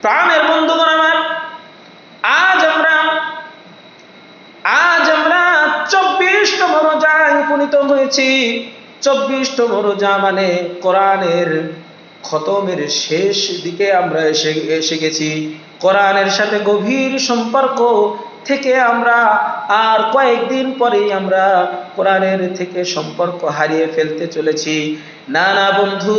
প্রাণের বন্ধুগণ আমার, আজ আমরা 24তম রোজায় উপনীত হয়েছি। 24তম রোজা মানে কোরআনের খতমের শেষ দিকে আমরা এসে গেছি। কোরআনের সাথে গভীর সম্পর্ক থেকে আমরা আর কয়েকদিন পরেই আমরা কোরআনের থেকে সম্পর্ক হারিয়ে ফেলতে চলেছি। না না বন্ধু,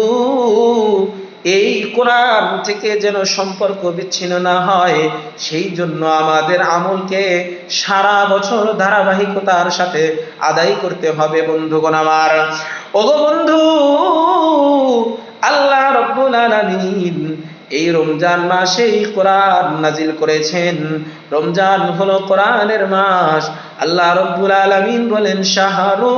এই কোরআন থেকে যেন সম্পর্ক বিচ্ছিন্ন না হয়, সেই জন্য আমাদের আমলকে সারা বছর ধারাবাহিকতার সাথে আদায় করতে হবে বন্ধুগণ আমার। ওগো বন্ধু, আল্লাহ রাব্বুল আলামিন এই রমজান মাসেই কোরআন নাজিল করেছেন। রমজান হলো কোরআনের মাস। আল্লাহ রাব্বুল আলামিন বলেন, শাহরু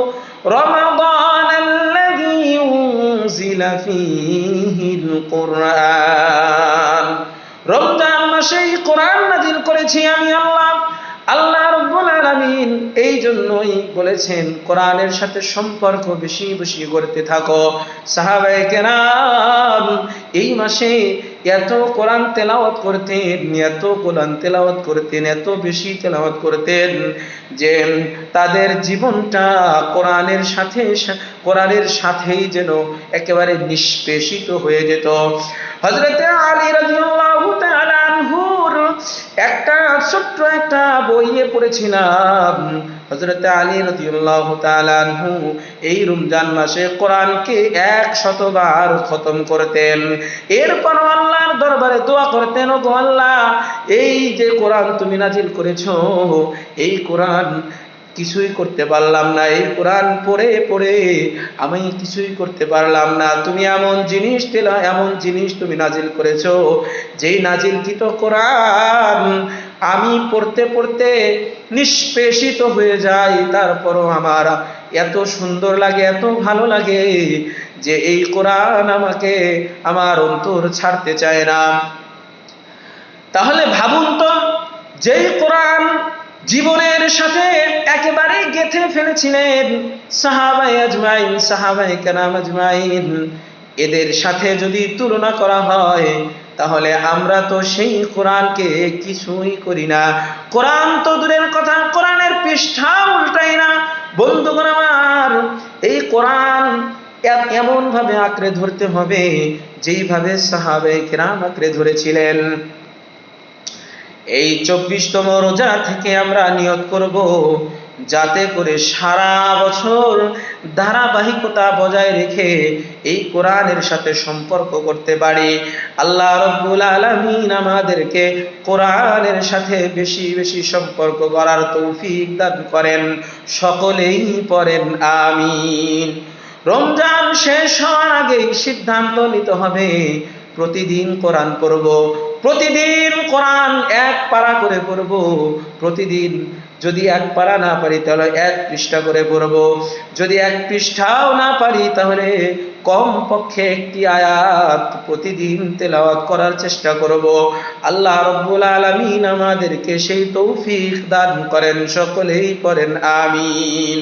রমাদানাল্লাযী উনজিলা ফীহিল কুরআন। রমজান মাসেই কোরআন নাজিল করেছি আমি আল্লাহ। আল্লাহ রাব্বুল আলামিন এই জন্যই বলেছেন কোরআনের সাথে সম্পর্ক বেশি বেশি করতে থাকো। সাহাবায়ে কেরাম এই মাসে এত কোরআন তেলাওয়াত করতেন, এত কোরআন তেলাওয়াত করতেন, এত বেশি তেলাওয়াত করতেন যে তাদের জীবনটা কোরআনের সাথেই যেন একেবারে নিষ্পেষিত হয়ে যেত। হযরতে আলী রাদিয়াল্লাহু তাআলা আনহুর ছোট্ট একটা বইয়ে পড়েছিলাম, হযরতে আলী রাদিয়াল্লাহু তাআলা আনহু এই রমজান মাসে কোরআনকে 100 বার খতম করতেন। এরপর আল্লাহর দরবারে দোয়া করতেন, ওগো আল্লাহ, এই যে কোরআন তুমি নাজিল করেছো, এই কোরআন কিছুই করতে পারলাম না, এই কোরআন পড়ে পড়ে আমি কিছুই করতে পারলাম না। তুমি এমন জিনিস তুমি নাজিল করেছো, যেই নাজিলকৃত কোরআন আমি পড়তে পড়তে নিষ্পেষিত হয়ে যাই, তারপরও আমার এত সুন্দর লাগে, এত ভালো লাগে যে এই কোরআন আমাকে আমার অন্তর ছাড়তে চায় না। তাহলে ভাবুন তো, যেই কোরআন জীবনের সাথে একেবারে গেঁথে ফেলেছিলেন সাহাবায়ে আজমাইন, সাহাবায়ে কেরাম আজমাইন, এদের সাথে যদি তুলনা করা হয় তাহলে আমরা তো সেই কোরআনকে কিছুই করি না। কোরআন তো দূরের কথা, কোরআনের পৃষ্ঠা উল্টাই না। বন্ধুগণ আমার, এই কোরআন এমন ভাবে আঁকড়ে ধরতে হবে যেইভাবে সাহাবায়ে কেরাম আঁকড়ে ধরেছিলেন। এই 24তম রোজা থেকে আমরা নিয়ত করব যাতে করে সারা বছর ধারাবাহিকতা বজায় রেখে এই কোরআনের সাথে সম্পর্ক করতে পারি। আল্লাহ রাব্বুল আলামিন আমাদেরকে কোরআনের সাথে বেশি বেশি সম্পর্ক করার তৌফিক দান করেন। সকলেই পড়েন আমিন। রমজান শেষ হওয়ার আগেই সিদ্ধান্ত নিতে হবে প্রতিদিন কোরআন পড়ব, প্রতিদিন কোরআন 1 পারা করে পড়ব। প্রতিদিন যদি 1 পারা না পারি তাহলে 1 পৃষ্ঠা করে পড়ব। যদি 1 পৃষ্ঠাও না পারি তাহলে কমপক্ষে একটি আয়াত প্রতিদিন তেলাওয়াত করার চেষ্টা করব। আল্লাহ রাব্বুল আলামিন আমাদেরকে সেই তৌফিক দান করেন। সকলেই পড়েন আমিন।